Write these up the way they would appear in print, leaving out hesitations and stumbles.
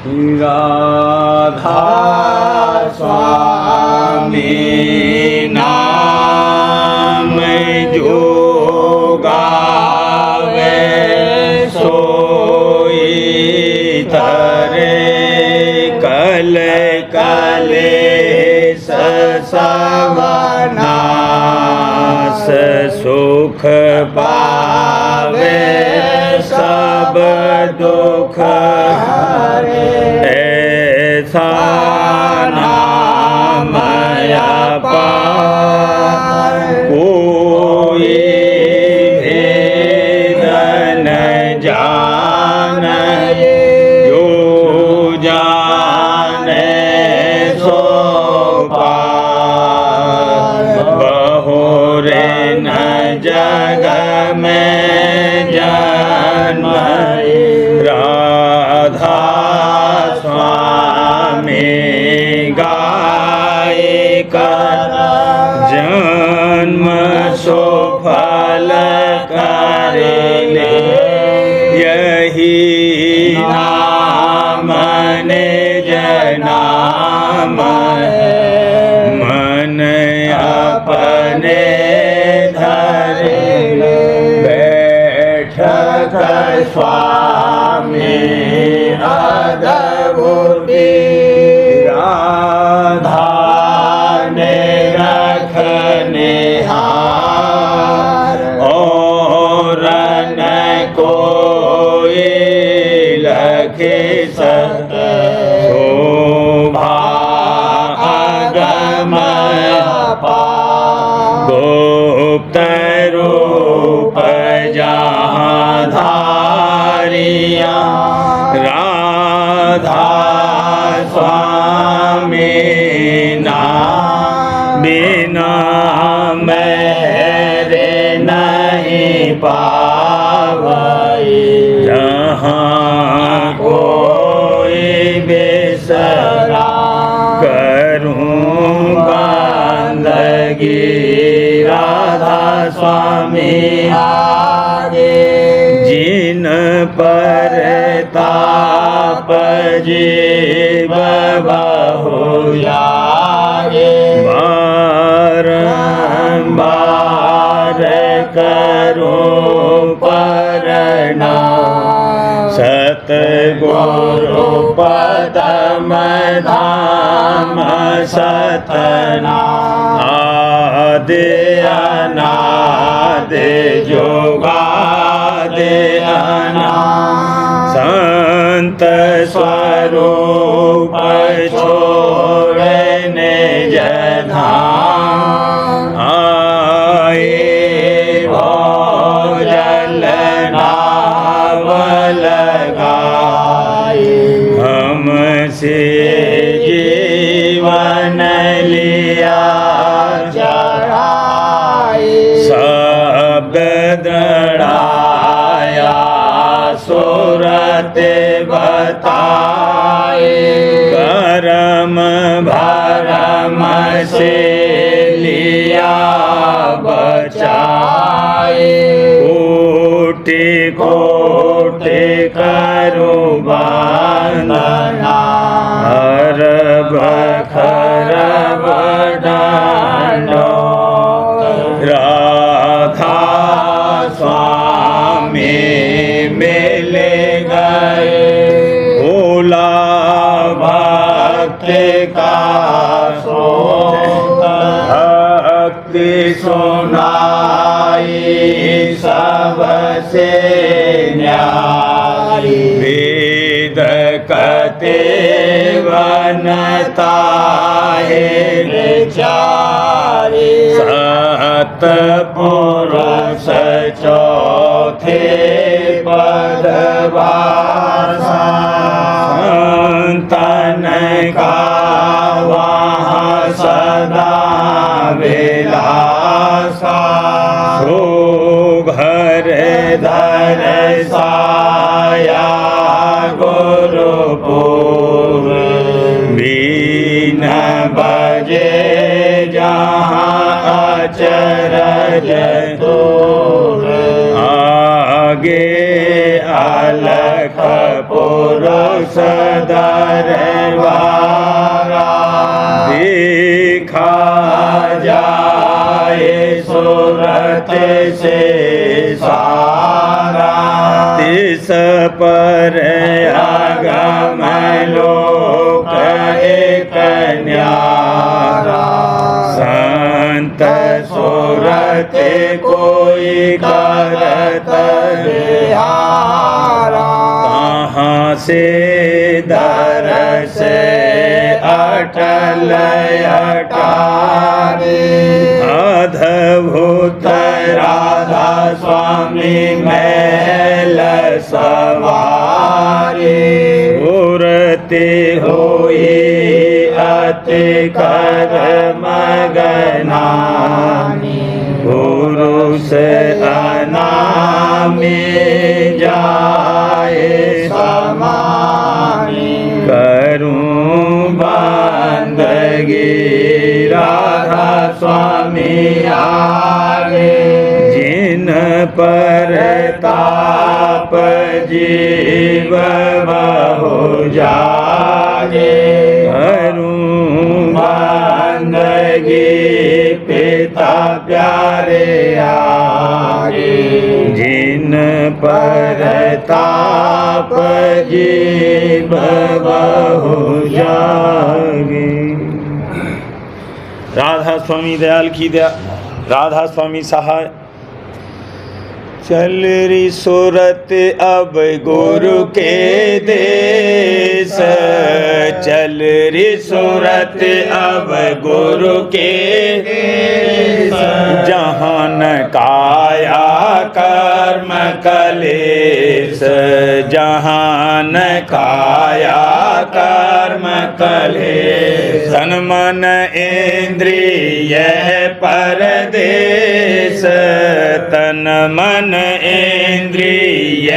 राधा स्वामी नाम जो गावे सोई तरे कल कलेश सवनाश सुख पावे सब दुख ऐसा नाम अपार कोई भेद न जाने जो जाने सो पार बहुरे न जग में जन्म राधा स्वामी गाय कर जन्म सफल कर ले यही नाम निज नाम है मन अपने धर बैठक स्वामी अद्भुति राधा ने रखने हार और न कोई लखे सत शोभा अगम गुप्त रूप जहाँ धारिया राधा स्वामी नाम बिना मेरे नहीं पावई जहाँ कोई बेसरा करूँ बंदगी राधा स्वामी आगे जिन पर ताप जीव बहुलागे बारंबार करूं प्रणाम सतगुरु पदम धाम सतनाम आदि अनादि जुगादि अनादि संत स्वरूप छोड़ने जधाम आए भोजल नाव लगाए हमसे जीवन लिया चढ़ाए शब्द दृढ़ाया सूरत बताए करम भरम से लिया बचाए कोटि कोटि करूं वंदना हर बखर बड़ानो राधा स्वामी मिल गए भोला भक्त का भक्ति सुनाई सबसे न्यारी वेद कते वनता है चारी सत पुरुष चौथे पदवासा संतन का वहाँ सदा विलासा सो घर धर साया गुरुपुर बीन बजे जहाँ अचरज आगे अलख पुरुष सदरवारा देखा जाए सूरत से सारा तिस पर आगम लोक एक न्यारा संत सूरत कोई करत बिहारा कहाँ से दरस अटल अटारी अद्भुत राधा स्वामी महल सवारी उरते होई अति कर मगनानी पुरुष अनामी जाए समानी करूं बंदगी राधा स्वामी आगे जिन पर ताप जीव बहु जागे करूं बंदगी पिता प्यारे आगे जिन पर ताप जीव बहु जागे। राधा स्वामी दयाल की दया, राधा स्वामी सहाय। चल री सूरत अब गुरु के देश, चल री सूरत अब गुरु के देश, जहाँ न काया कर्म कलेश, जहाँ न काया कर्म कलेश, तन मन इंद्रिय परदेश, तन मन इंद्रिय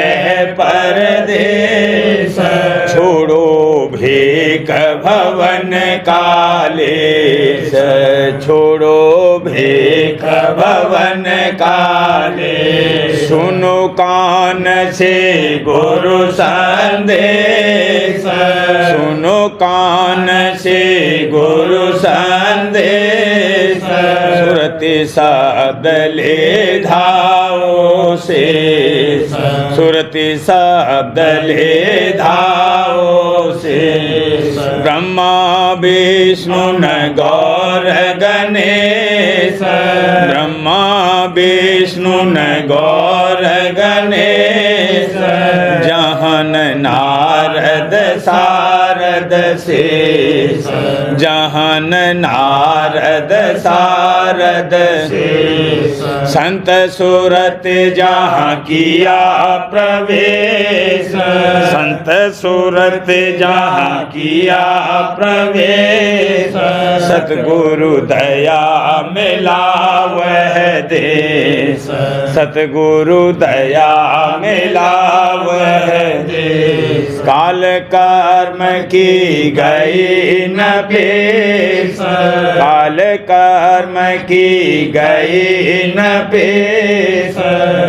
परदेश, छोड़ो भेक भवन कालेश, छोड़ो भेक भवन कालेश, सुनो कान से गुरु संदेश, सुनो कान से गुरु संदेश, सुरति शब्द ले धाओ से, सुरति शब्द ले धाओ से, ब्रह्मा विष्णु न गौर गणेश, ब्रह्मा विष्णु न गौर गणेश, जहन नारद सारद शेष, जहन नारद सारद शेष, संत सूरत जहाँ किया प्रवेश, संत सूरत जहाँ किया प्रवेश, सतगुरु दया मिला वह देश, सतगुरु दया मिला वह देश, काल कर्म की गई न पेश, काल कर्म की गई न पेश,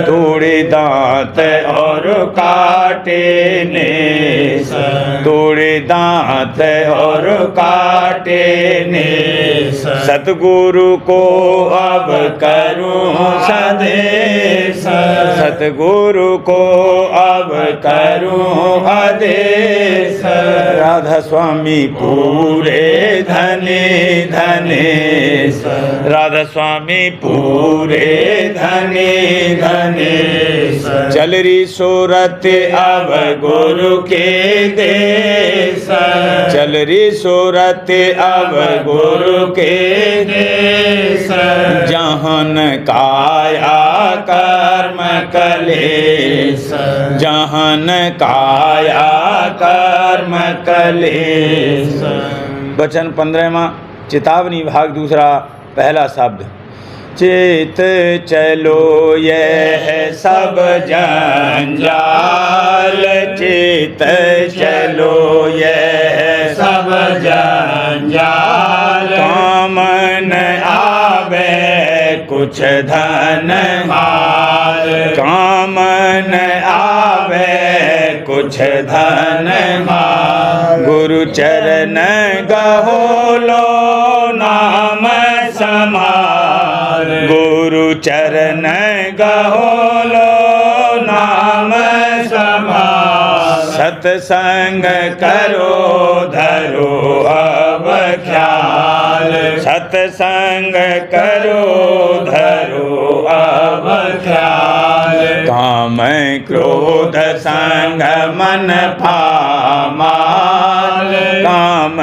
तोड़े दांत और काटे नेस, तोड़े दांत और काटे नेस, सतगुरु को अब करूं संदेश, सतगुरु को अब करूं आदेश, राधा स्वामी पूरे धने धनेश, राधा स्वामी पूरे धने धनेश, चल री सूरत अब गुरु के देश, चल री सूरत अब गुरु के देश, जहन काया कर्म कलेश, जहन काया कर्म कलेश। वचन 15वां, चेतावनी भाग दूसरा, पहला शब्द। चेत चलो यह सब जंजाल, चेत चलो यह सब जंजाल, काम न आवे कुछ धन माल, काम न आवे कुछ धन मार। गुरु चरण गहो लो नाम समार। गुरु चरण गहो लो नाम समार। सत्संग करो धरो अब ख्याल। सत्संग करो धरो अब ख्याल। काम क्रोध संग मन पामाल। काम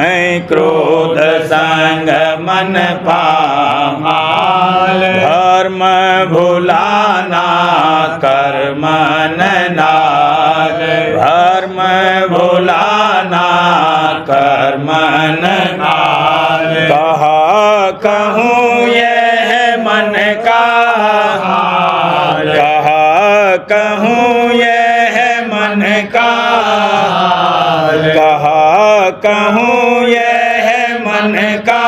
क्रोध संग मन पामाल। धर्म भुलाना कर्म नाल। धर्म भुलाना कर्म नाल। कहा कहूँ यह मन का हाल। कहा कहूँ यह मन का हाल। कहा कहूँ यह मन का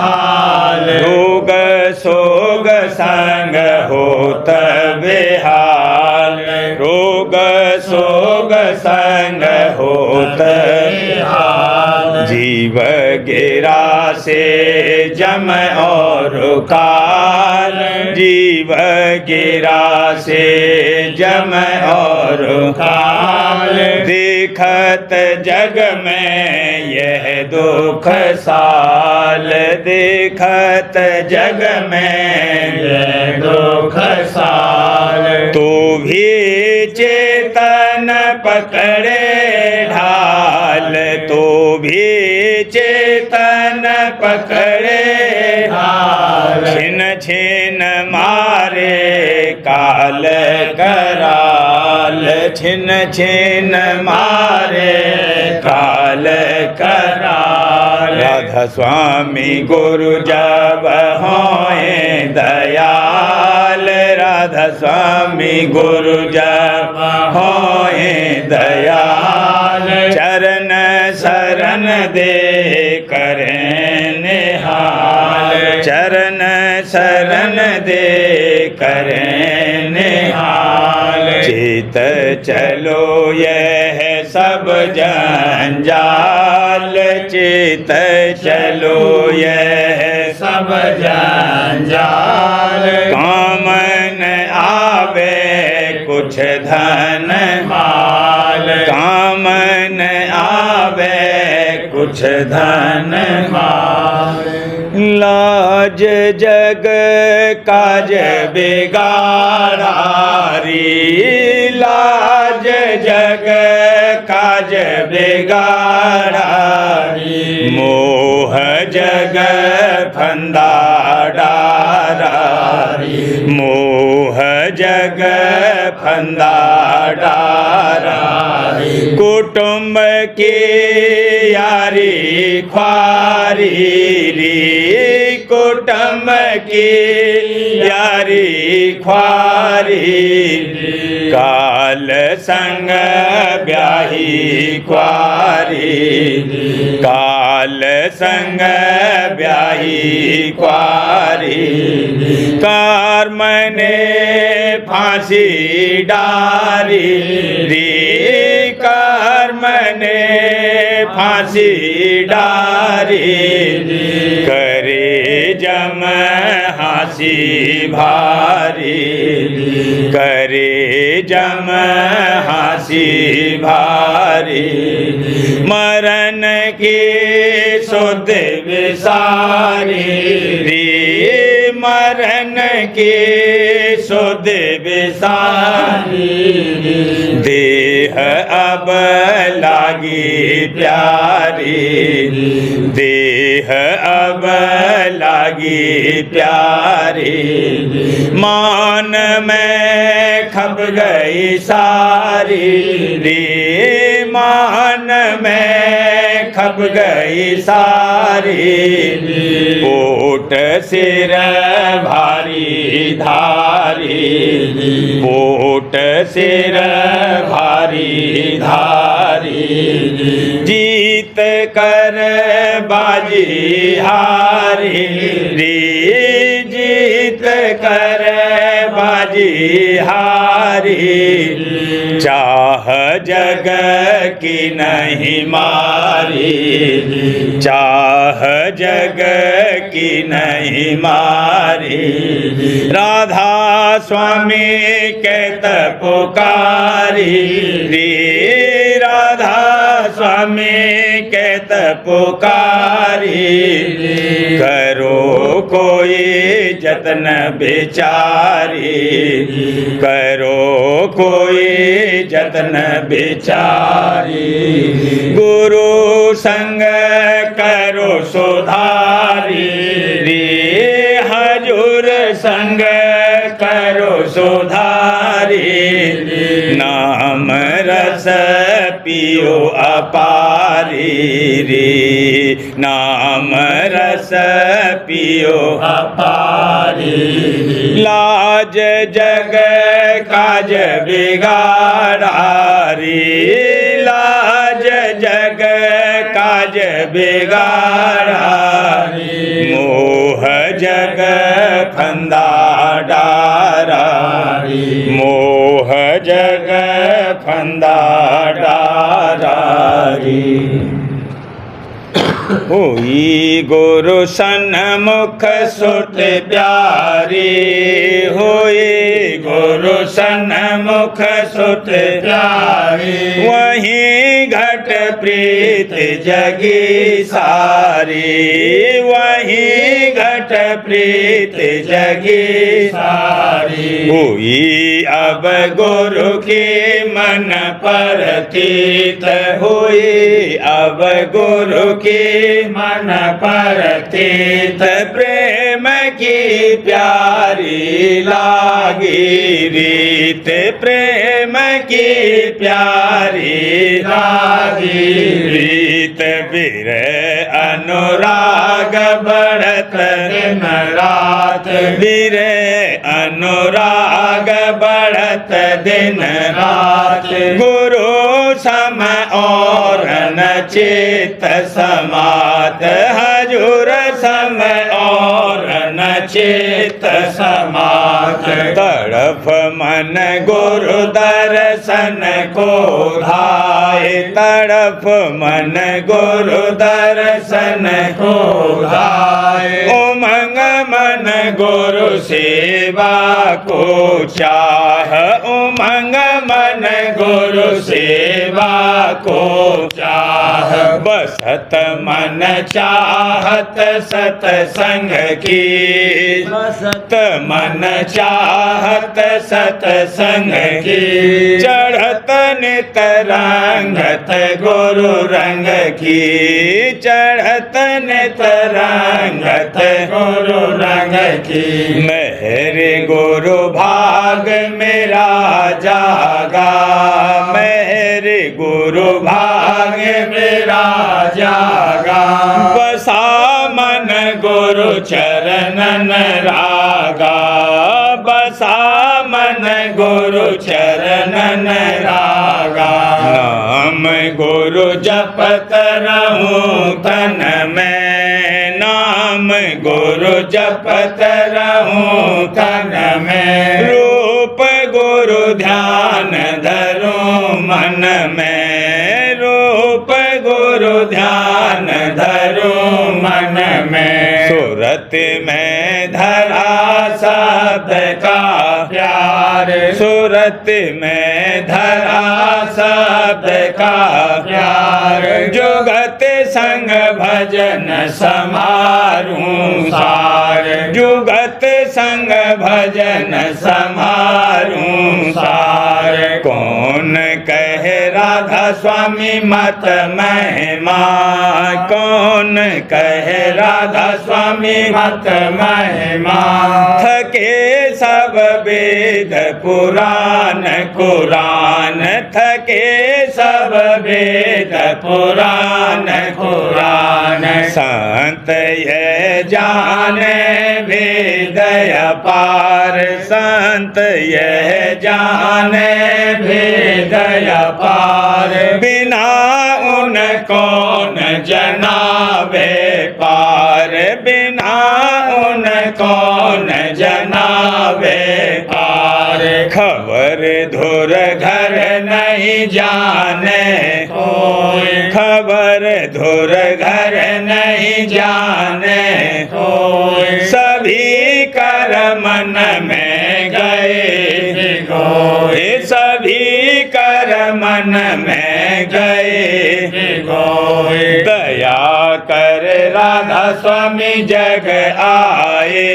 हाल। रोग सोग संग होत बेहाल। रोग सोग संग होत बेहाल। जीव गिरा से जम और काल। जीव गिरा से जम और काल। देखत जग में यह दुख साल। देखत जग में यह दुख साल। तो भी चेतन पकड़े ढाल। तो भी चेतन पकड़े ढाल। छिन छिन मारे काल कराल। छिन छिन मारे काल कराल। राधा स्वामी गुरु जब होए दयाल। राधा स्वामी गुरु जब होए दयाल। चरण शरण दे करें निहाल। चरण शरण दे करें निहाल। चित चलो यह सब जंजाल। चित चलो यह सब जंजाल। काम न आवे कुछ धन माल। काम न आवे कुछ धन माल। लाज जग काज बिगाड़ा री। लाज जग काज बिगाड़ा री। मोह जग फंदा डारा री। मोह जग फंदा डारा री। कुटुंब की यारी ख्वारी री। कुटुंब की यारी ख्वारी। काल संग ब्याही ख्वारी। काल संग ब्याही ख्वारी। कर्म ने फांसी डारी री। कर्म ने फांसी डारी। करे जम हासी भारी। करे जम हासी भारी। मरण की सुध विसारी री। मरण की सुध विसारी। देह अब लागी प्यारी। देह अब लागी प्यारी। मान में खप गई सारी रे। मान में खप गई सारी। पोट सिर भारी धारी। पोट सिर भारी धारी। जीत कर बाजी हारी रे। जीत कर बाजी हारी। चाह जग की नहीं मारी, चाह जग की नहीं मारी। राधा स्वामी कहत पुकारी रे, राधा स्वामी कहत पुकारी। करो कोई जतन बिचारी, करो कोई जतन बिचारी। गुरु संग करो सुधारी रे, हजूर संग करो सुधारी। नाम रस पियो अपारी रे, नाम रस पियो अपारी। लाज जग काज बिगाड़ा रे, लाज जग काज बिगाड़ा। मोह जग फंदा डारा, मोह जग फंदा डारा। होई गुरु सन्मुख सुत प्यारी, होई गुरु सन्मुख सुत प्यारी। वहीं घट प्रीत जगी सारी, वहीं घट प्रीत जगी सारी। हुई अब गुरु की मन परतीत, हुई अब गुरु की मन परतीत। प्रेम की प्यारी लागी रीत, प्रेम की प्यारी लागी रीत। वीर अनुराग बढ़त दिन रात, वीर अनुराग बढ़त दिन रात। गुरु सम और न चित समात, हजूर सम और न चित समात। तड़फ मन गुरु दर्शन को धाए, तड़फ मन गुरु दर्शन को धाए। उमंग मन गुरु सेवा को चाह, उमंग मन गुरु सेवा को चाह। बसत मन चाहत सतसंग की, बसत मन चाहत सतसंग की। चढ़त नित रंगत गुरु रंग की, चढ़त नित रंगत गुरु रंग की। मेरे गुरु भाग मेरा जागा, मेरे गुरु भाग मेरा जागा। बसा मन गुरु चरणन रागा, बसा मन गुरु चरणन रागा। नाम गुरु जपत रहूं तन में, नाम गुरु जपत रहूं तन में। रूप गुरु ध्यान धरूं मन में, रूप गुरु ध्यान धरूं मन में। सूरत में धरा शब्द का प्यार, सूरत में धरा शब्द का प्यार। जुगत संग भजन समारूं सार, जुगत संग भजन समारूं सार। कौन कहे राधा स्वामी मत महिमा, कौन कहे राधा स्वामी मत महिमा। थके सब वेद पुराण कुरान, थके सब वेद पुराण कुरान। संत ये जाने भेद अपार, संत ये जाने भेद अपार। बिना उन कौन जनावे पार, बिना उन कौन जनावे पार। खबर धुर घर न नहीं जाने कोई, खबर धुर घर नहीं जाने कोई, सभी कर मन में गए गोए, सभी कर मन में गए गोए। दया कर राधा स्वामी जग आए,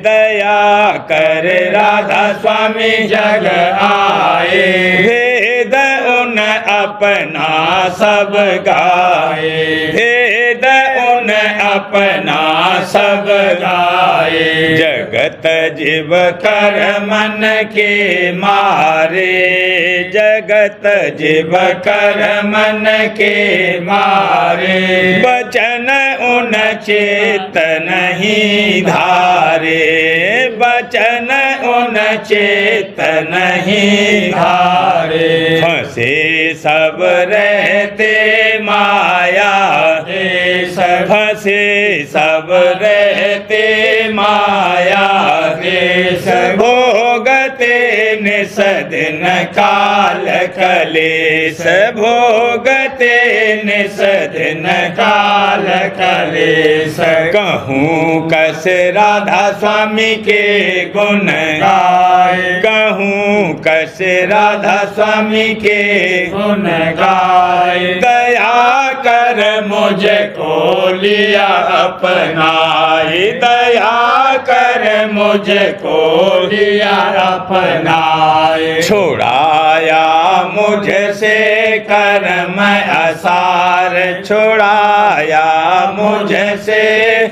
दया कर राधा स्वामी जग आए, वेद उन अपना सब गाए, वेद उन अपना सब गाए। जगत जीव कर मन के मारे, जगत जीव कर मन के मारे, वचन उन चेत नहीं धारे, वचन उन चेत नहीं धारे। फंसे सब रहते माया, फंसे सब रहते माया देश, भोगते निसदिन काल कलेश, भोगते निसदिन काल कलेश। कहूँ कस राधा स्वामी के गुण गाए, कहूँ कस राधा स्वामी के गुण गाए। दया कर मुझको लिया अपनाए, दया कर मुझको लिया अपनाए। छुड़ाया मुझसे कर्म असार, छुड़ाया मुझसे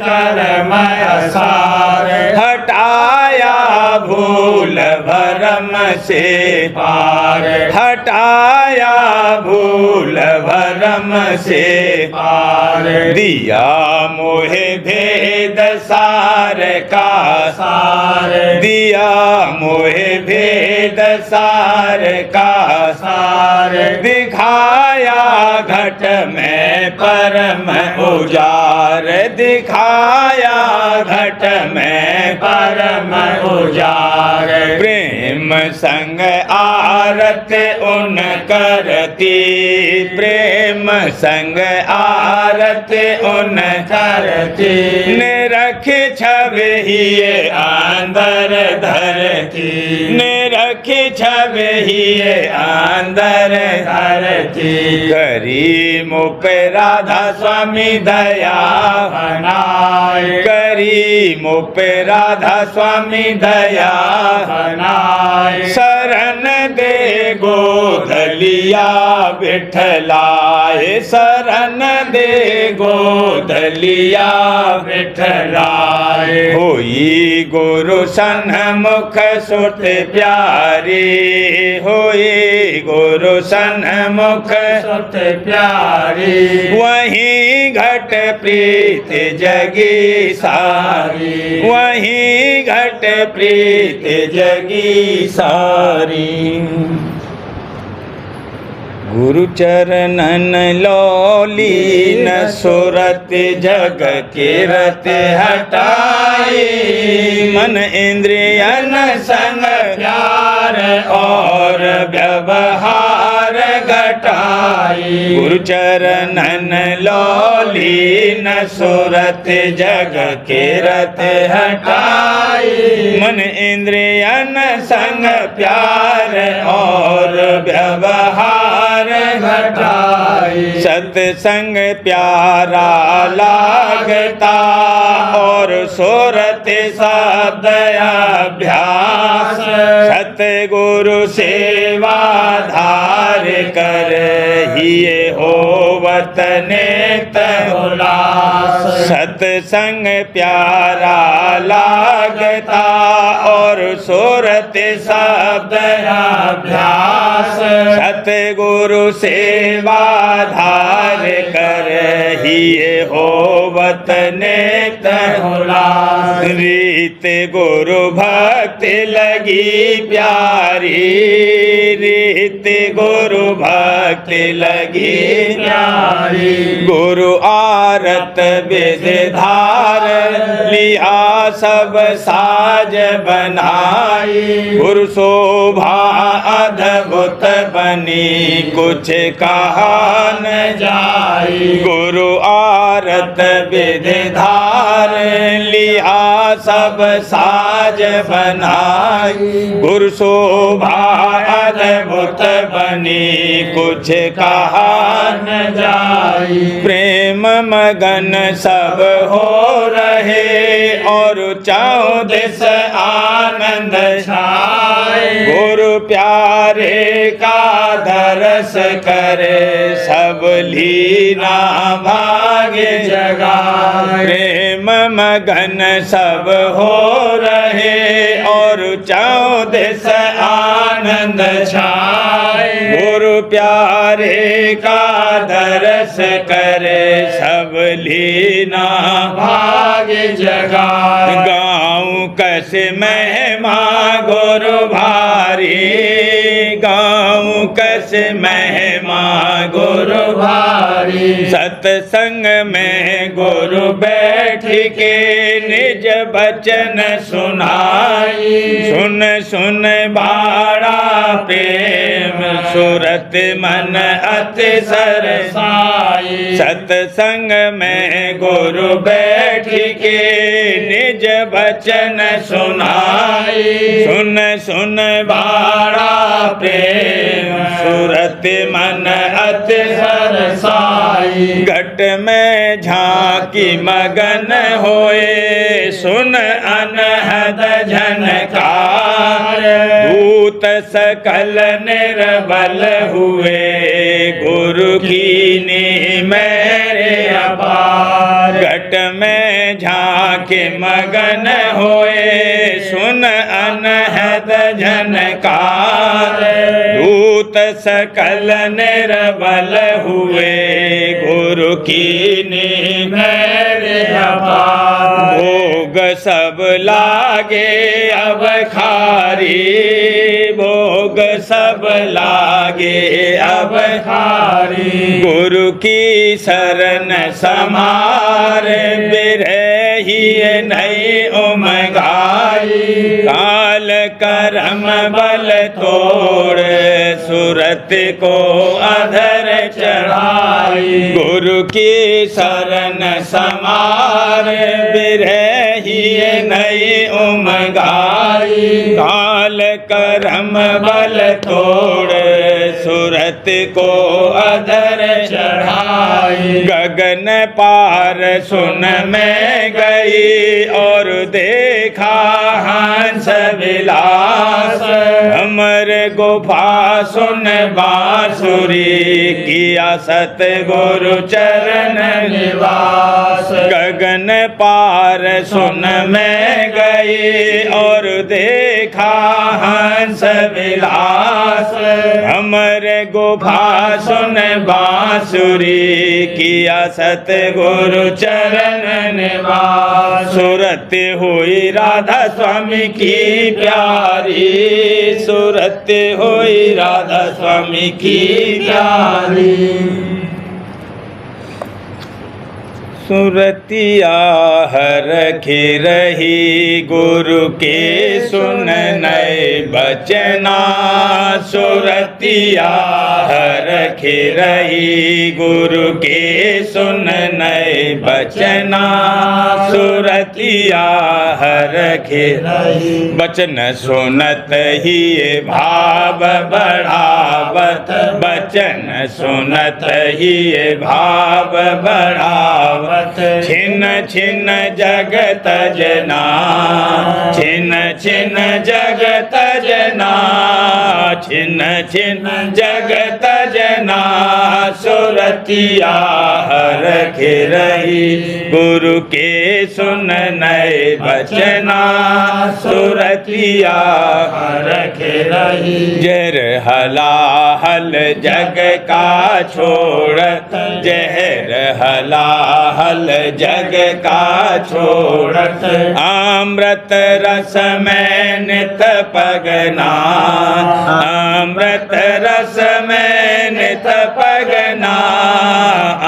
कर्म असार। हटाया भूल भरम से पार, हटाया भूल भरम से पार। दिया मोहे भेद सार का सार, दिया मोहे भेद सार का सार। दिखाया घट में परम उजार, दिखाया घट में परम उजार। प्रेम संग आरत उन करती, प्रेम संग आरत उन करती। निरख छवि अंदर धरती, निरख छवि अंदर धरती। करी मुप राधा स्वामी दया बनाए, करी मुप राधा स्वामी दया बनाए। शरण दे गोधलिया विठलाए, शरण दे गोधलिया विठलाए। होई गुरु सन्मुख सुत प्यारी, होई गुरु सन्मुख सुत प्यारी। वहीं घट प्रीत जगी सारी, वहीं घट प्रीत जगी सारी। गुरु चरणन लौलीन सुरत जग के रत हटाई। मन इंद्रियन संग प्यार और व्यवहार घटाई। गुरु चरणन लौलीन सुरत जग के रत हटाई। मन इंद्रियन संग प्यार और व्यवहार घटाई। सत्संग प्यारा लागता और सुरत शब्द अभ्यास। सतगुरु सेवा धार कर हिये होवत नेत उल्लास। सत्संग प्यारा लागता और सुरत शब्द अभ्यास। सतगुरु सेवा धार कर हिये होवत नेत उल्लास। रीत गुरु भक्ति लगी प्यारी, रीत गुरु भक्ति लगी प्यारी। गुरु आरत विध धार लिया सब सब साज बनाई। गुरु शोभा अद्भुत बनी कुछ कहा न जाई। गुरु आरत विधि धार लिया सब साज बनाई। गुरु शोभा अद्भुत बनी कुछ कहा न जाई। प्रेम मगन सब हो रहे और चारों दिस आनंद छाए। गुरु प्यारे का दरस करे सब लीना भाग्य जगाए। प्रेम मगन सब हो रहे और चारों दिस आनंद छाए। गुरु प्यारे का दरस करे सब लीना भाग्य जगाए। गाँव कैसे महिमा गुरु भारी। गाँव कैसे महिमा गुरु भारी। सत्संग में गुरु बैठ के निज बचन सुनाई। सुन सुन बाड़ा प्रेम सूरत मन अति सरसाई। सत्संग में गुरु बैठ के निज बचन सुनाई। सुन सुन बाड़ा प्रेम सूरत मन अति सरसाई। घट में झांकी मगन होए सुन अनहद झनकार। दूत सकल निर्बल हुए गुरु की नी मेरे अपार। घट में झांके मगन होए सुन अनहद झनकार। दूत सकल निर्बल हुए गुरु की नी मेरे अपार। भोग सब लागे अब खारी। भोग सब लागे अब खारी। गुरु की शरण समार बिरही नहीं उमगाई। काल करम बल तोड़ सूरत को अधर चढ़ाई। गुरु की शरण समार बिरही नहीं उमगाई। काल करम बल तोड़ सूरत को अधर चढ़ाई। गगन पार सुन में गई और देखा हंस विलास। अमर गुफा सुन बांसुरी किया सतगुरु चरण निवास। गगन पार सुन में गई और देखा हंस विलास। अमर गुफा सुन बांसुरी किया सतगुरु चरण निवास। सूरत हुई राधा स्वामी की प्यारी। सूरत हुई राधा स्वामी की प्यारी। सुरतिया हर रही गुरु के सुन नए बचना। सुरतिया हर रही गुरु के सुन नए बचना। सुरतिया हर रही बचन सुनत ही भाव बढ़ावत। बचन सुनत ही भाव बढ़ावत। छिन छिन जगत जना। छिन छिन जगत जना। छिन छिन जगत जना। सुरतिया हर रही गुरु के सुन नए बचना। सुरतिया हर रही जर हलाहल जग का छोड़त। जहर हलाहल जग का छोड़त। अमृत रस में नित पगना। अमृत रस में नित पगना।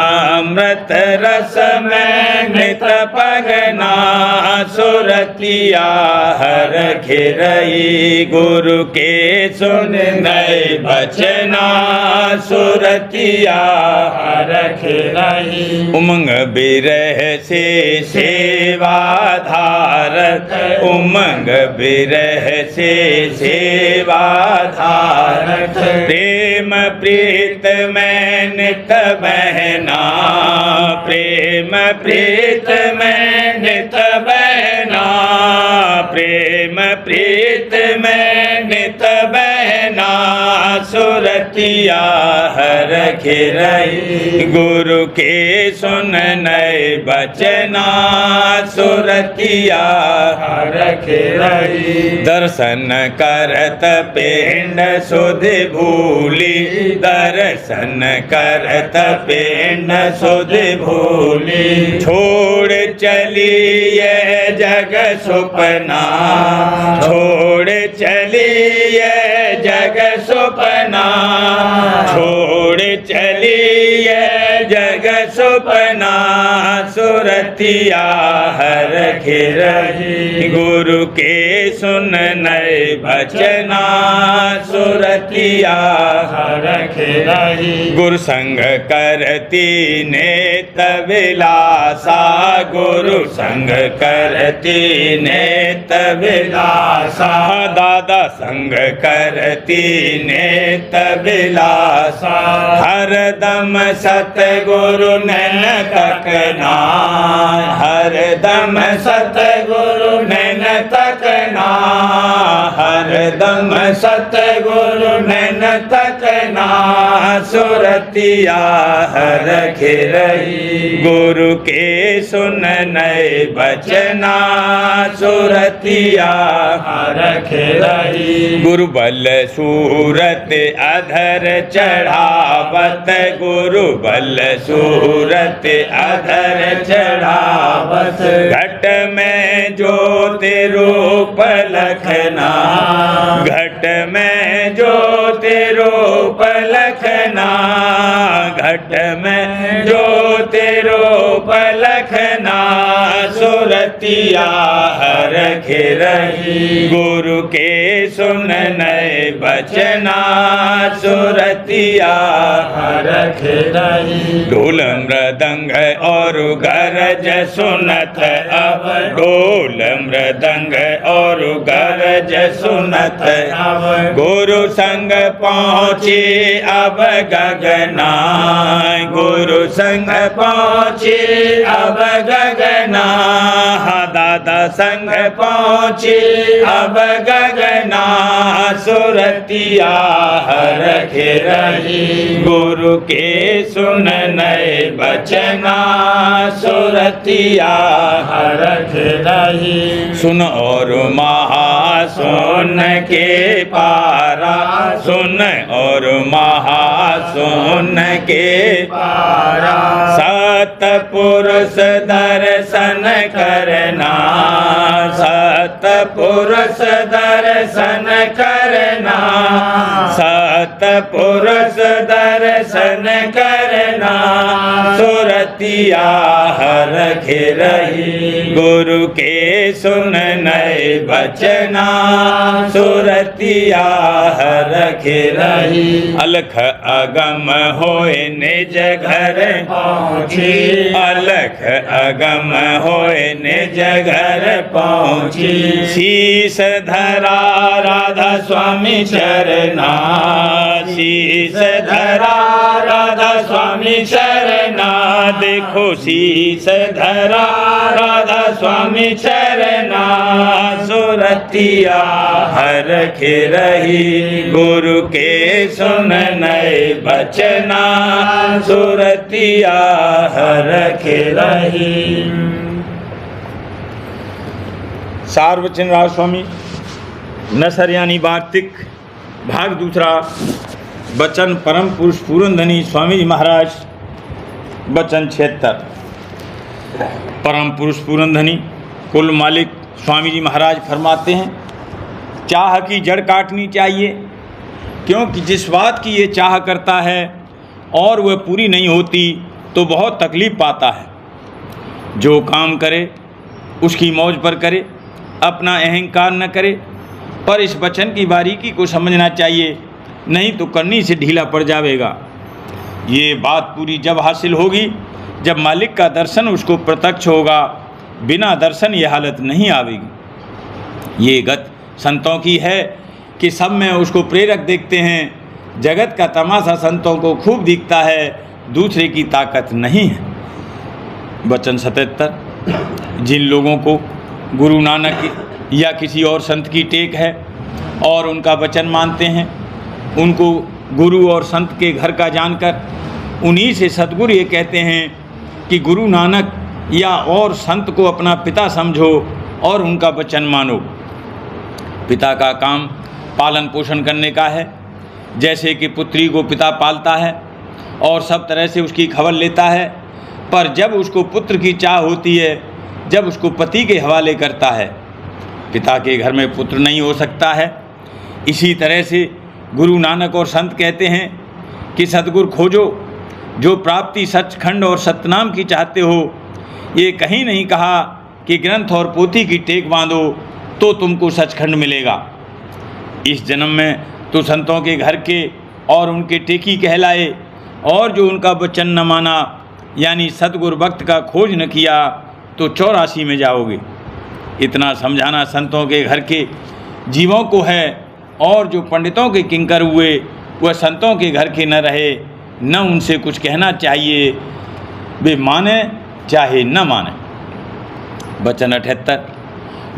अमृत रस में नित पगना। सुरतिया रखे रही, गुरु के सुन नए बचना सुरतिया रखे रही। उमंग बिरह से सेवा धारत, उमंग बिरह से सेवा धारत, प्रेम प्रीत में नित बहना, प्रेम प्रीत में नित बहना, प्रेम प्रीत में नित बहना सुरतिया रखे रही, गुरु के सुन नए बचना सुरतिया रखे रही। दर्शन करत पिंड सुध भूली, दर्शन करत पिंड सुध भूली, छोड़ चली ये जग सुपना, छोड़ चली ये जग सुपना, छोड़ चली ये जग सुपना सुरतिया रखे रही, गुरु के सुन नए बचना सुरतिया रखे रही। गुरु संग करती नेत विलासा, गुरु संग करती नेत विलासा, दादा संग करती नेत विलासा, हरदम सतगुरु नैन तकना, हरदम सतगुरु नैन तकना, हरदम सतगुरु नैन तकना सुरतिया रखे रही, गुरु के सुन नए बचना सुरतिया रखे रही। गुरु बल सूरत अधर चढ़ावत, गुरु बल सूरत अधर चढ़ावत, घट में ज्योति रूप लखना, घट में ज्योति रूप लखना, घट में ज्योति रूप लखना सुरतिया रखे रही, गुरु के सुन नए बचना सुरतिया रखे रही। ढोल मृदंग और गरज सुनत अब, ढोल मृदंग और गरज सुनत अब, गुरु संग पहुँचे अब गगना, गुरु संग पहुँचे अब गगना, दादा संग पहुँचे अब गगना सुरतिया रखे रही, गुरु के सुन नए बचना सुरतिया रखे रही। सुन और महा सुन के पारा, सुन और महा सुन के पारा, सतपुरुष दर्शन करना, सतपुरुष दर्शन करना, सतपुरुष दर्शन करना सुरतिया रखे रही, गुरु के सुन नए बचना सुरतिया रखे रही। अलख अगम होए निज घर पहुँची, अलख अगम होए निज घर पहुँची, शीस धरा राधा स्वामी चरना, शीस धरा राधा स्वामी चरना, देखो शीस धरा राधा स्वामी चरना सुरतिया रखे रही, गुरु के सुन नए बचना सुरतिया रखे रही। सार्वजन राज स्वामी नसर यानी वार्तिक भाग दूसरा, बचन परम पुरुष पूरनधनी स्वामी जी महाराज, बचन 76। परम पुरुष पूरनधनी कुल मालिक स्वामी जी महाराज फरमाते हैं, चाह की जड़ काटनी चाहिए, क्योंकि जिस बात की ये चाह करता है और वह पूरी नहीं होती तो बहुत तकलीफ़ पाता है। जो काम करे उसकी मौज पर करे, अपना अहंकार न करे, पर इस वचन की बारीकी को समझना चाहिए, नहीं तो करनी से ढीला पड़ जाएगा। ये बात पूरी जब हासिल होगी जब मालिक का दर्शन उसको प्रत्यक्ष होगा, बिना दर्शन ये हालत नहीं आवेगी। ये गत संतों की है कि सब में उसको प्रेरक देखते हैं, जगत का तमाशा संतों को खूब दिखता है, दूसरे की ताकत नहीं है। वचन 77। जिन लोगों को गुरु नानक या किसी और संत की टेक है और उनका वचन मानते हैं, उनको गुरु और संत के घर का जानकर उन्हीं से सतगुरु ये कहते हैं कि गुरु नानक या और संत को अपना पिता समझो और उनका वचन मानो। पिता का काम पालन पोषण करने का है, जैसे कि पुत्री को पिता पालता है और सब तरह से उसकी खबर लेता है, पर जब उसको पुत्र की चाह होती है, जब उसको पति के हवाले करता है, पिता के घर में पुत्र नहीं हो सकता है। इसी तरह से गुरु नानक और संत कहते हैं कि सतगुरु खोजो, जो प्राप्ति सचखंड और सतनाम की चाहते हो। ये कहीं नहीं कहा कि ग्रंथ और पोथी की टेक बांधो तो तुमको सचखंड मिलेगा। इस जन्म में तो संतों के घर के और उनके टेकी कहलाए, और जो उनका वचन न माना यानी सतगुरु भक्त का खोज न किया तो 84 में जाओगे। इतना समझाना संतों के घर के जीवों को है, और जो पंडितों के किंकर हुए वह संतों के घर के न रहे, न उनसे कुछ कहना चाहिए, वे माने चाहे न माने। वचन 78।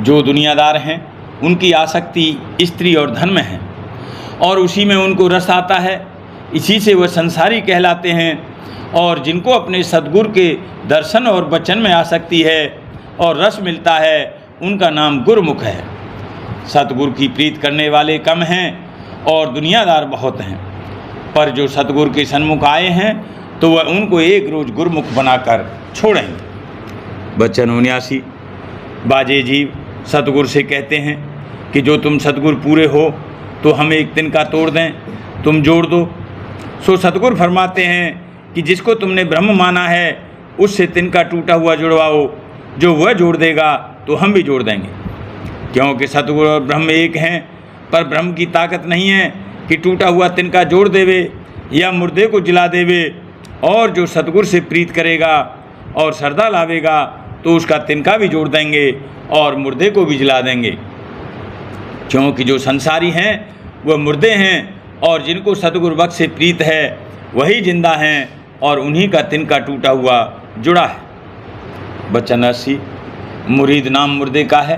जो दुनियादार हैं उनकी आसक्ति स्त्री और धन में है, और उसी में उनको रस आता है, इसी से वह संसारी कहलाते हैं। और जिनको अपने सद्गुरु के दर्शन और वचन में आसक्ति है और रस मिलता है, उनका नाम गुरुमुख है। सतगुरु की प्रीत करने वाले कम हैं और दुनियादार बहुत हैं, पर जो सतगुरु के सन्मुख आए हैं तो वह उनको एक रोज गुरुमुख बनाकर छोड़ेंगे। वचन 79। बाजे जीव सतगुरु से कहते हैं कि जो तुम सतगुरु पूरे हो तो हम एक तिनका तोड़ दें, तुम जोड़ दो। सो सतगुरु फरमाते हैं कि जिसको तुमने ब्रह्म माना है उससे तिनका टूटा हुआ जुड़वाओ, जो वह जोड़ देगा तो हम भी जोड़ देंगे। क्योंकि सतगुरु और ब्रह्म एक हैं, पर ब्रह्म की ताकत नहीं है कि टूटा हुआ तिनका जोड़ देवे या मुर्दे को जला देवे। और जो सतगुरु से प्रीत करेगा और श्रद्धा लावेगा तो उसका तिनका भी जोड़ देंगे और मुर्दे को भी जला देंगे। क्योंकि जो संसारी हैं वह मुर्दे हैं, और जिनको सतगुरु भक्त से प्रीत है वही जिंदा हैं, और उन्हीं का तिनका टूटा हुआ जुड़ा है। वचन 80। मुरीद नाम मुर्दे का है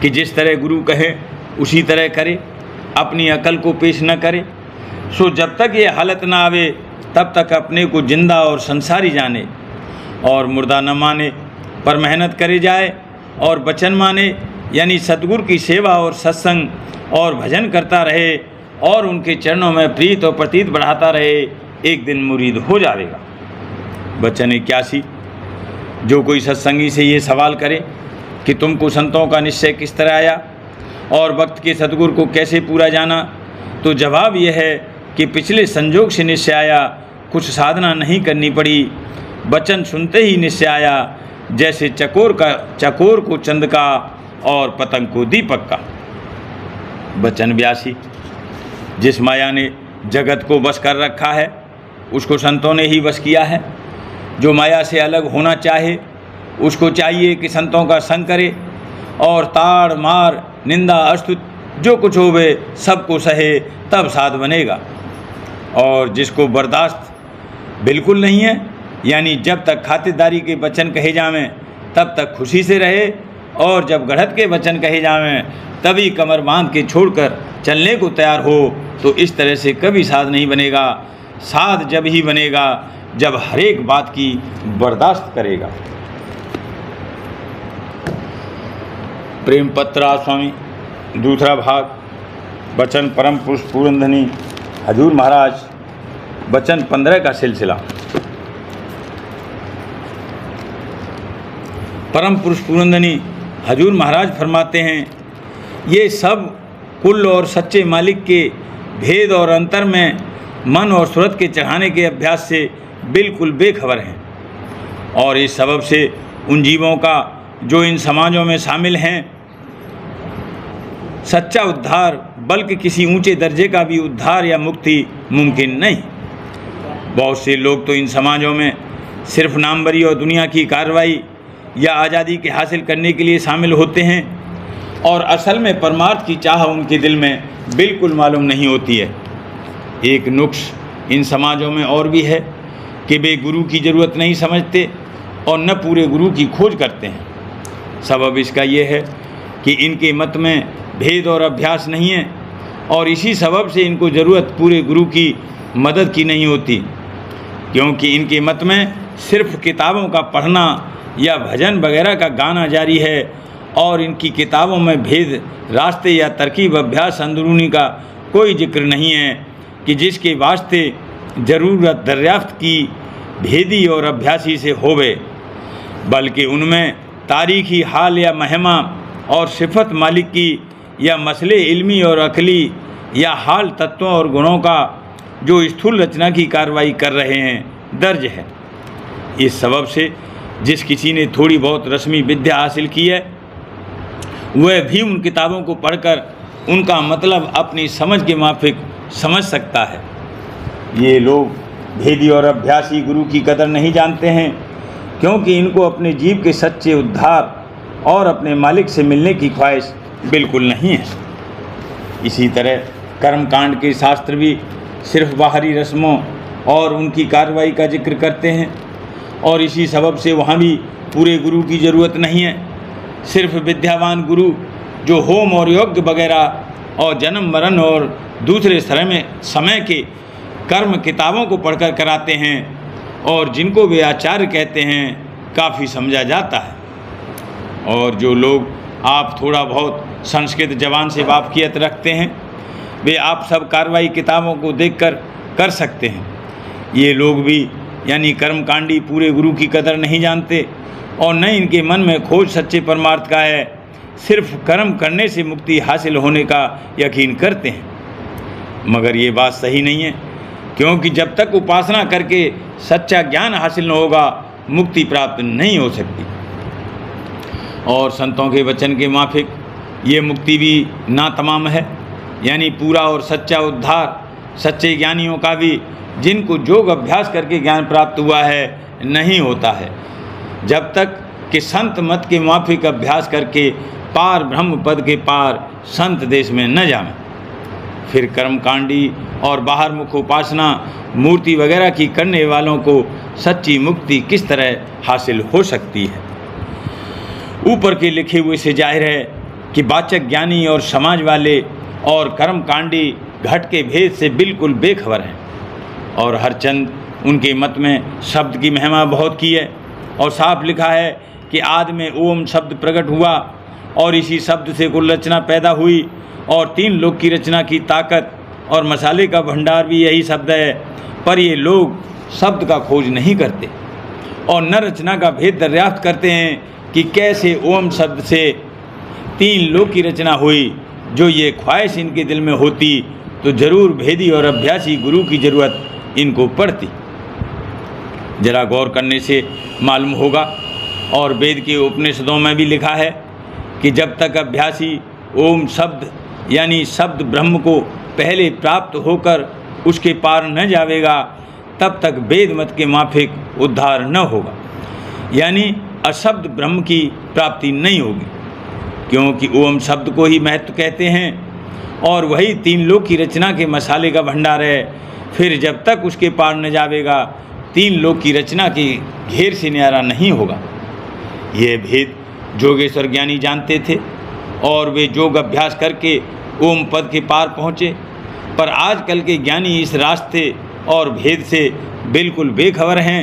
कि जिस तरह गुरु कहे उसी तरह करे, अपनी अकल को पेश न करे। सो जब तक ये हालत ना आवे तब तक अपने को जिंदा और संसारी जाने, और मुर्दा न माने पर मेहनत करे जाए, और वचन माने यानी सतगुरु की सेवा और सत्संग और भजन करता रहे, और उनके चरणों में प्रीत और प्रतीत बढ़ाता रहे, एक दिन मुरीद हो जाएगा। वचन 81। जो कोई सत्संगी से ये सवाल करे कि तुमको संतों का निश्चय किस तरह आया और वक्त के सतगुरु को कैसे पूरा जाना, तो जवाब यह है कि पिछले संजोग से निश्चय आया, कुछ साधना नहीं करनी पड़ी, वचन सुनते ही निश्चय आया, जैसे चकोर को चंद का और पतंग को दीपक का। वचन 82। जिस माया ने जगत को बस कर रखा है उसको संतों ने ही बस किया है। जो माया से अलग होना चाहे उसको चाहिए कि संतों का संग करे, और ताड़ मार निंदा अस्तुत जो कुछ होवे सबको सहे, तब साध बनेगा। और जिसको बर्दाश्त बिल्कुल नहीं है, यानी जब तक खातिरदारी के वचन कहे जावें तब तक खुशी से रहे, और जब गढ़त के वचन कहे जावें तभी कमर बांध के छोड़कर चलने को तैयार हो, तो इस तरह से कभी साध नहीं बनेगा। साध जब ही बनेगा जब हर एक बात की बर्दाश्त करेगा। प्रेम पत्रा स्वामी दूसरा भाग। वचन परम पुरुष पूरनधनी हजूर महाराज, वचन 15 का सिलसिला। परम पुरुष पूरनधनी हजूर महाराज फरमाते हैं, ये सब कुल और सच्चे मालिक के भेद और अंतर में मन और सूरत के चढ़ाने के अभ्यास से बिल्कुल बेखबर हैं, और इस सबब से उन जीवों का जो इन समाजों में शामिल हैं, सच्चा उद्धार बल्कि किसी ऊंचे दर्जे का भी उद्धार या मुक्ति मुमकिन नहीं। बहुत से लोग तो इन समाजों में सिर्फ नामवरी और दुनिया की कार्रवाई या आज़ादी के हासिल करने के लिए शामिल होते हैं और असल में परमार्थ की चाह उनके दिल में बिल्कुल मालूम नहीं होती है। एक नुक्स इन समाजों में और भी है कि वे गुरु की ज़रूरत नहीं समझते और न पूरे गुरु की खोज करते हैं। सबब इसका ये है कि इनके मत में भेद और अभ्यास नहीं है और इसी सबब से इनको ज़रूरत पूरे गुरु की मदद की नहीं होती, क्योंकि इनके मत में सिर्फ किताबों का पढ़ना या भजन वगैरह का गाना जारी है और इनकी किताबों में भेद, रास्ते या तरकीब, अभ्यास, अंदरूनी का कोई जिक्र नहीं है कि जिसके वास्ते ज़रूरत दरियाफ्त की भेदी और अभ्यासी से होवे, बल्कि उनमें तारीखी हाल या महिमा और सिफत मालिक की या मसले इल्मी और अकली या हाल तत्वों और गुणों का जो स्थूल रचना की कार्रवाई कर रहे हैं दर्ज है। इस सबब से जिस किसी ने थोड़ी बहुत रस्मी विद्या हासिल की है वह भी उन किताबों को पढ़कर उनका मतलब अपनी समझ के माफिक समझ सकता है। ये लोग भेदी और अभ्यासी गुरु की कदर नहीं जानते हैं, क्योंकि इनको अपने जीव के सच्चे उद्धार और अपने मालिक से मिलने की ख्वाहिश बिल्कुल नहीं है। इसी तरह कर्मकांड के शास्त्र भी सिर्फ बाहरी रस्मों और उनकी कार्रवाई का जिक्र करते हैं और इसी सबब से वहाँ भी पूरे गुरु की ज़रूरत नहीं है। सिर्फ विद्यावान गुरु जो होम और यज्ञ वगैरह और जन्म मरण और दूसरे समय के कर्म किताबों को पढ़कर कराते हैं और जिनको वे आचार्य कहते हैं काफ़ी समझा जाता है। और जो लोग आप थोड़ा बहुत संस्कृत जबान से वाकिफ़ियत रखते हैं वे आप सब कार्रवाई किताबों को देखकर कर सकते हैं। ये लोग भी यानी कर्मकांडी पूरे गुरु की कदर नहीं जानते और न इनके मन में खोज सच्चे परमार्थ का है, सिर्फ कर्म करने से मुक्ति हासिल होने का यकीन करते हैं। मगर ये बात सही नहीं है, क्योंकि जब तक उपासना करके सच्चा ज्ञान हासिल न होगा मुक्ति प्राप्त नहीं हो सकती। और संतों के वचन के माफिक ये मुक्ति भी नातमाम है, यानी पूरा और सच्चा उद्धार सच्चे ज्ञानियों का भी जिनको योग अभ्यास करके ज्ञान प्राप्त हुआ है नहीं होता है, जब तक कि संत मत के माफिक अभ्यास करके पार ब्रह्म पद के पार संत देश में न जाएं। फिर कर्मकांडी और बाहर मुख उपासना मूर्ति वगैरह की करने वालों को सच्ची मुक्ति किस तरह हासिल हो सकती है। ऊपर के लिखे हुए से जाहिर है कि वाचक ज्ञानी और समाज वाले और कर्मकांडी घट के भेद से बिल्कुल बेखबर हैं और हरचंद उनके मत में शब्द की महिमा बहुत की है और साफ लिखा है कि आदि में ओम शब्द प्रकट हुआ और इसी शब्द से कुल रचना पैदा हुई और तीन लोक की रचना की ताकत और मसाले का भंडार भी यही शब्द है। पर ये लोग शब्द का खोज नहीं करते और न रचना का भेद दरियाफ्त करते हैं कि कैसे ओम शब्द से तीन लोक की रचना हुई। जो ये ख्वाहिश इनके दिल में होती तो ज़रूर भेदी और अभ्यासी गुरु की ज़रूरत इनको पड़ती। जरा गौर करने से मालूम होगा और वेद के उपनिषदों में भी लिखा है कि जब तक अभ्यासी ओम शब्द यानी शब्द ब्रह्म को पहले प्राप्त होकर उसके पार न जावेगा तब तक वेद मत के माफिक उद्धार न होगा, यानी अशब्द ब्रह्म की प्राप्ति नहीं होगी, क्योंकि ओम शब्द को ही महत्व कहते हैं और वही तीन लोक की रचना के मसाले का भंडार है। फिर जब तक उसके पार न जावेगा तीन लोक की रचना के घेर से न्यारा नहीं होगा। यह भेद जोगेश्वर ज्ञानी जानते थे और वे योग अभ्यास करके ओम पद के पार पहुँचे, पर आजकल के ज्ञानी इस रास्ते और भेद से बिल्कुल बेखबर हैं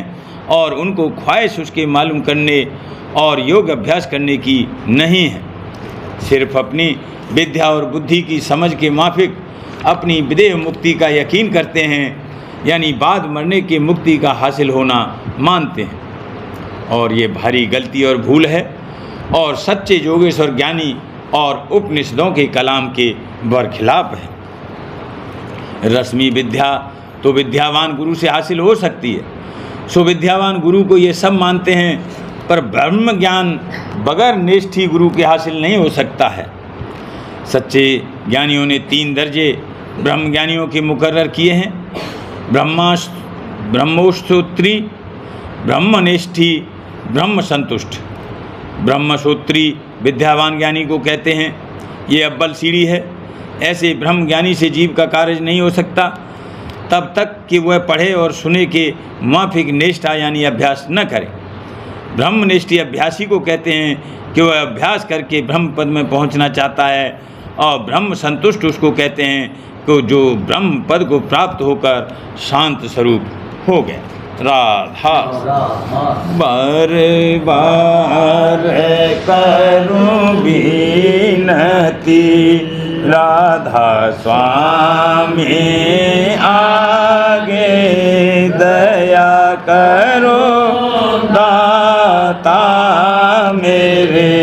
और उनको ख्वाहिश उसके मालूम करने और योग अभ्यास करने की नहीं है। सिर्फ अपनी विद्या और बुद्धि की समझ के माफिक अपनी विदेह मुक्ति का यकीन करते हैं, यानी बाद मरने की मुक्ति का हासिल होना मानते हैं और ये भारी गलती और भूल है और सच्चे योगेश्वर ज्ञानी और उपनिषदों के कलाम के बरखिलाफ है। रस्मी विद्या तो विद्यावान गुरु से हासिल हो सकती है, सो विद्यावान गुरु को ये सब मानते हैं, पर ब्रह्म ज्ञान बगैर निष्ठी गुरु के हासिल नहीं हो सकता है। सच्चे ज्ञानियों ने 3 दर्जे ब्रह्म ज्ञानियों के मुकर्रर किए हैं। ब्रह्मोत्तरी, ब्रह्मनिष्ठी, ब्रह्म संतुष्ट। ब्रह्मसूत्री विद्यावान ज्ञानी को कहते हैं, ये अव्वल सीढ़ी है। ऐसे ब्रह्म ज्ञानी से जीव का कार्य नहीं हो सकता तब तक कि वह पढ़े और सुने के माफिक निष्ठा यानी अभ्यास न करे। ब्रह्मनिष्ठी अभ्यासी को कहते हैं कि वह अभ्यास करके ब्रह्म पद में पहुंचना चाहता है, और ब्रह्म संतुष्ट उसको कहते हैं कि जो ब्रह्म पद को प्राप्त होकर शांत स्वरूप हो गया। राधा बार बार करूं विनती, राधा स्वामी आगे दया करो, दाता मेरे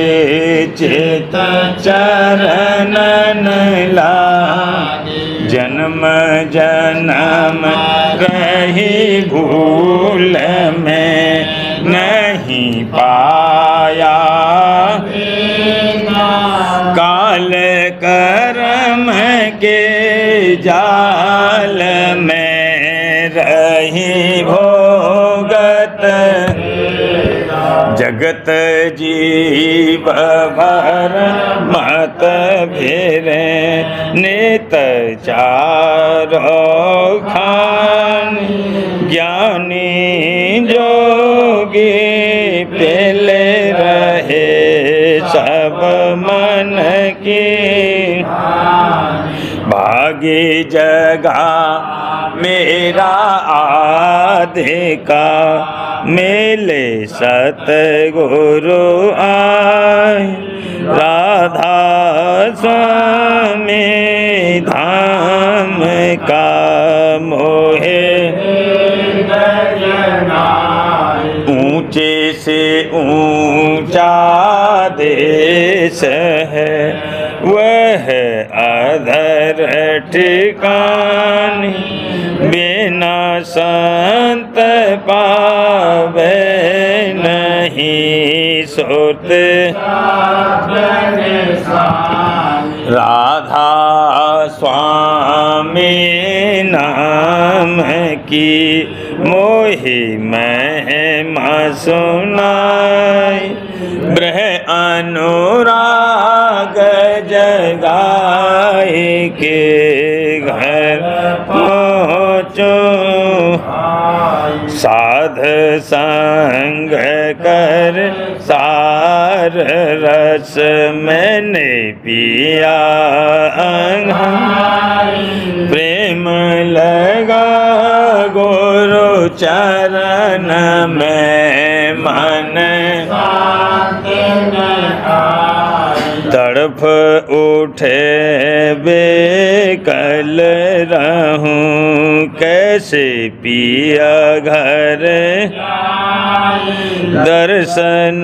चित चरणन लागे। जन्म जन्म रही भूल में नहीं पाया, काल कर्म के जाल में रही भोगत, जगत जीव भर मत फिरे, नित चारो खान, ज्ञानी जोगी पहले रहे सब मन की, भागी जगा मेरा आधे का, मेले सतगुरु आए, राधा स्वामी धाम का मोहे। ऊंचे से ऊंचा देश है वह अधर ठिकानी, बिना संत पावे नहीं सुत। राधा स्वामी नाम की मोहि महिमा सुनाई, ब्रह अनुराग जगाए के घर पहुँचो, साध संग कर सार रस मैंने पिया, प्रेम लगा गुरु चरण में मन, तड़फ उठे बेकल रहूं, कैसे पिया घर दर्शन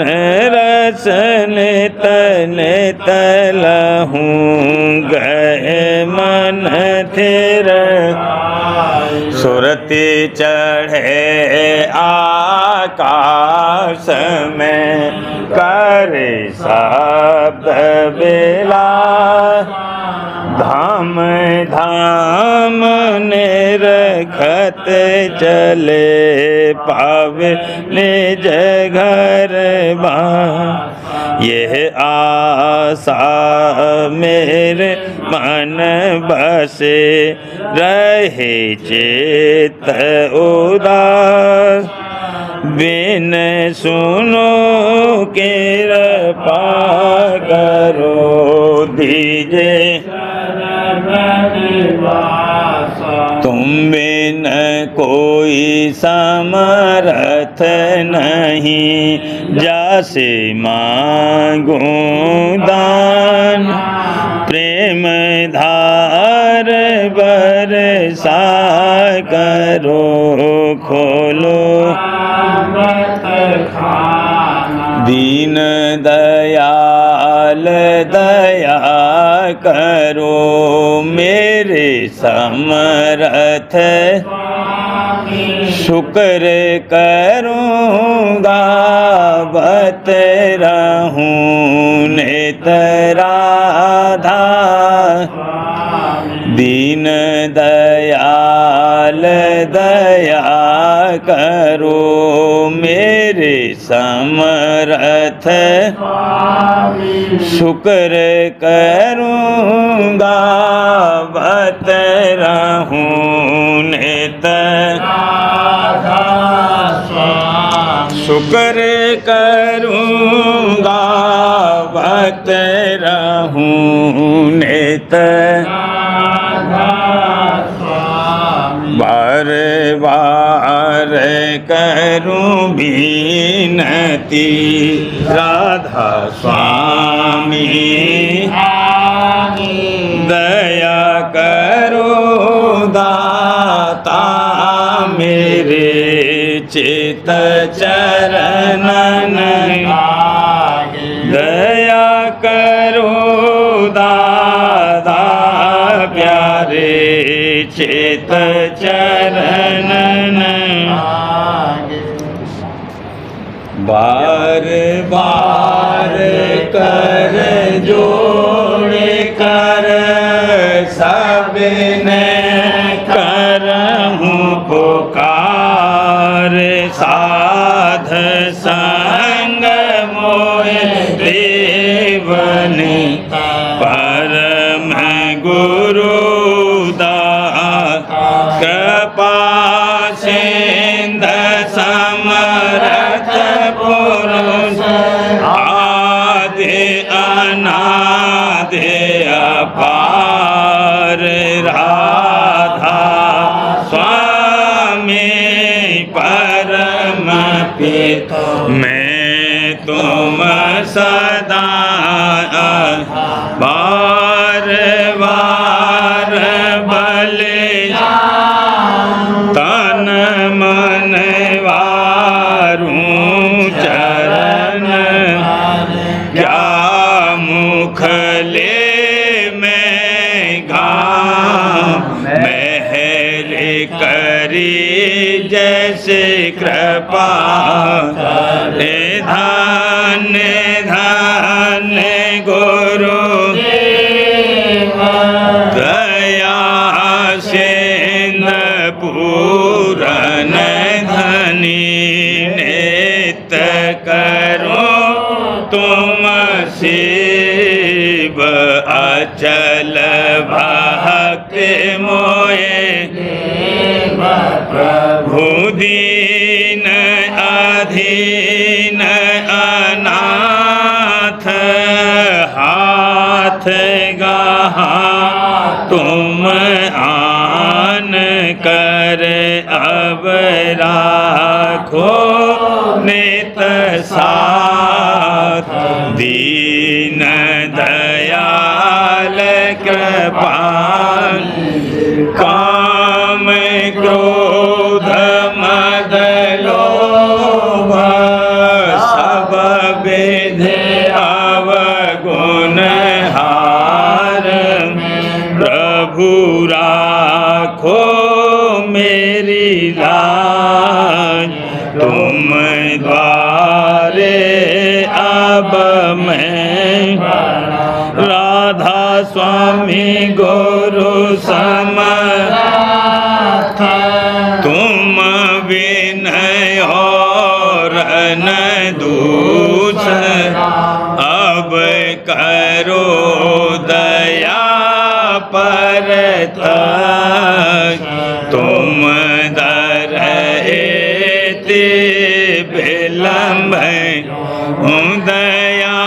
रसन तन तलहूं, गए मन थिर सुरति चढ़े आकाश में, करे शब्द बेला, धाम धाम निरखत चले पावे निज घर बा, यह आशा मेरे मन बसे, रहे चेत उदास, बिन सुनो कृपा करो दीजे, तुम बिन कोई समर्थ नहीं, जासे मांगो दान, प्रेम धार बरसा करो, खोलो दीन दयाल दया करो, मेरे मेरे समरथ शुक्र करूँगा बत रहूँ नेतराधा दीन दयाल दया करो मेरे समरथ शुक्र करूँगा बत रहूँ नेतराधा शुक्र करूँगा बत रहूँ नेतराधा बार बार करूं विनती राधा स्वामी दया करो दाता मेरे चित चरणन दया करो दादा प्यारे चित चरणन बार बार कर जोड़ कर सबने करहूँ पुकार साध संग मोहे देवन परम गुरु कृपा सिंध समरथ पुरुष आदि अनादि अपार राधा स्वामी परम पिता मैं तुम सदा बार बार भले तन मन वारूं चरण क्या मुख ले मैं गाऊं मेहर करी जैसे कृपा धन्य धन्य गुरु दया सिंध पूरन धनी नेत करो तुम शिव अचल भक्ति मोए प्रभु दीन अधीन अनाथ हाथ गहा तुम आन कर अब राखो नित साथ दीन दयाल कृपाल काम क्रोध मद लोभ सब विधि अवगुण हार प्रभु राखो मेरी लाज तुम द्वारे अब मैं राधा स्वामी गुरु समर्थ तुम विनय और न दूज अब करो दया परत तुम दर एति विलम्ब दया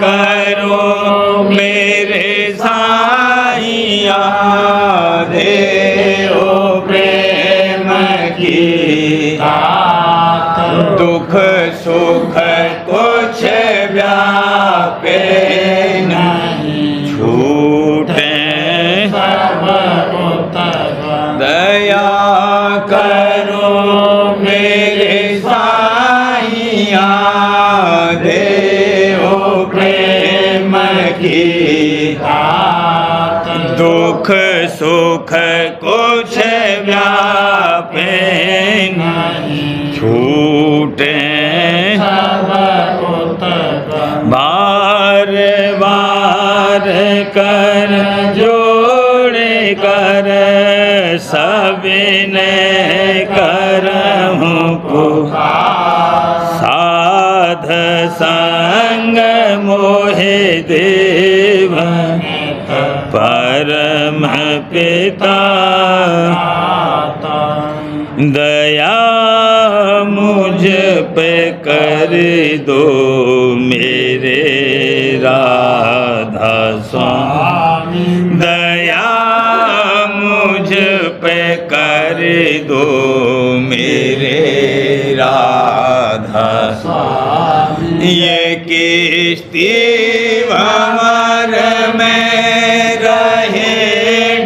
करो मेरे साईया देओ प्रेम की दुख सुख कुछ व्यापे नहीं छूटे दया करो मेरे साईया देओ प्रेम की दुख दुख सुख कुछ व्यापे नहीं, छूटे बार बार कर जोड़े कर सबने करहूँ पुकार, साध संग मोहे देव परम पिता, दया मुझ पे कर दो मेरे राधा स्वामी, दया मुझ पे कर दो मेरे राधा स्वामी। ये किश्ती भंवर में रहे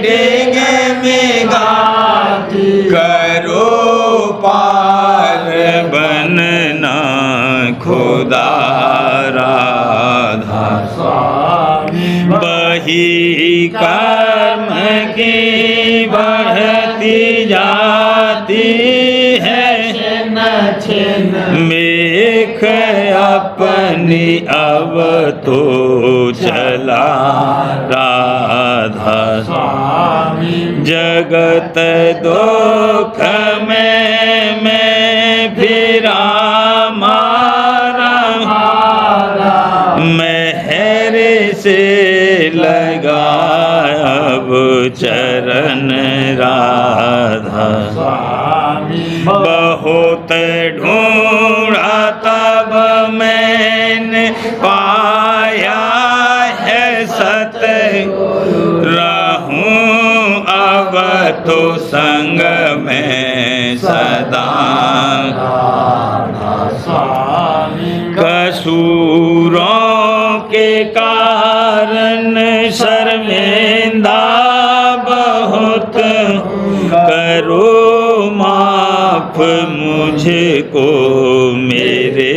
डिग में गाती, करो पार बनना खुदा राधा स्वामी। बही कर्म की बढ़ती जाती है मेख अपनी अब तो चला राधा स्वामी। जगत दुख में मैं फिरा मारा, मेहर से लगा अब चरण राधा स्वामी। बहुत ढूंढा तब मैंने पाया है सतगुरु, रहूं अब तो संग में सदा राधा स्वामी। कसूरों के कारण शर्मिंदा बहुत, करो माफ मुझको मेरे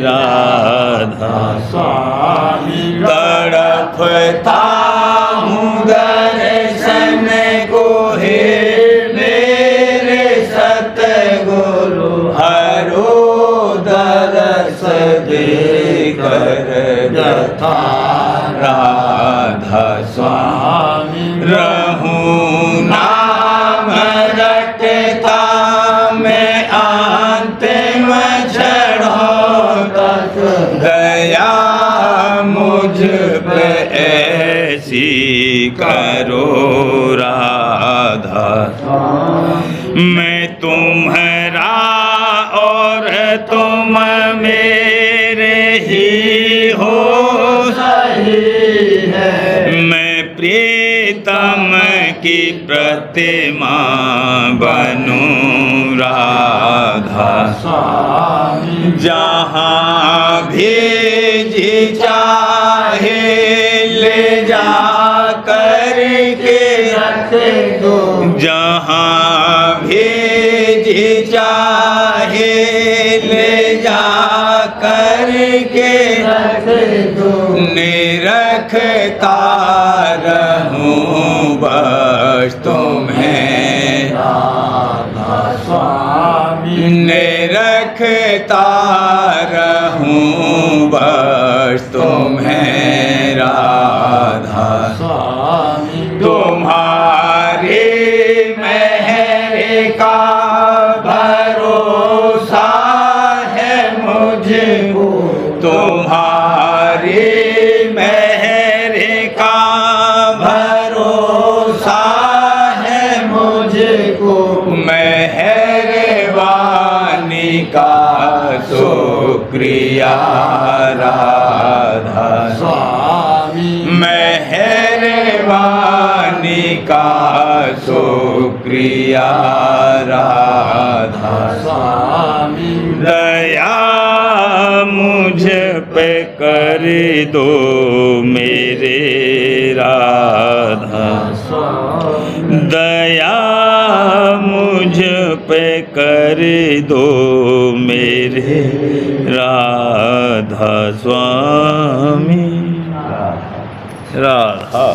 राधा स्वामी। तड़पता हूँ दर्शन को हे मेरे सतगुरु, हरो दरस देकर गथा राधा स्वामी। रहूं नाम रटता मैं अंतिम क्षणों तक, दया मुझ पे ऐसी करो राधा स्वामी। मैं तुम्हारा और तुम मेरे ही हो सही है, मैं प्रीतम की प्रतिमा बनूं राधा स्वामी। जहाँ भी जी चाहे ले जा करके रख दो, जहाँ भी जी चाहे ले जा करके रख दो, निरखता रहूं बस तुम्हें राधा स्वामी। निरखता रहूं बस तुम्हें राधा स्वामी। तुम्हारे मेहर का भरोसा है मुझको, तुम्हारे मेहर का भरोसा है मुझको, मेहरबानी का शुक्रिया राधा स्वामी। मेहरबानी का शुक्रिया राधा स्वामी। दया मुझ पे कर दो मेरे राधा स्वामी, दया मुझ पे कर दो मेरे राधा स्वामी। राधा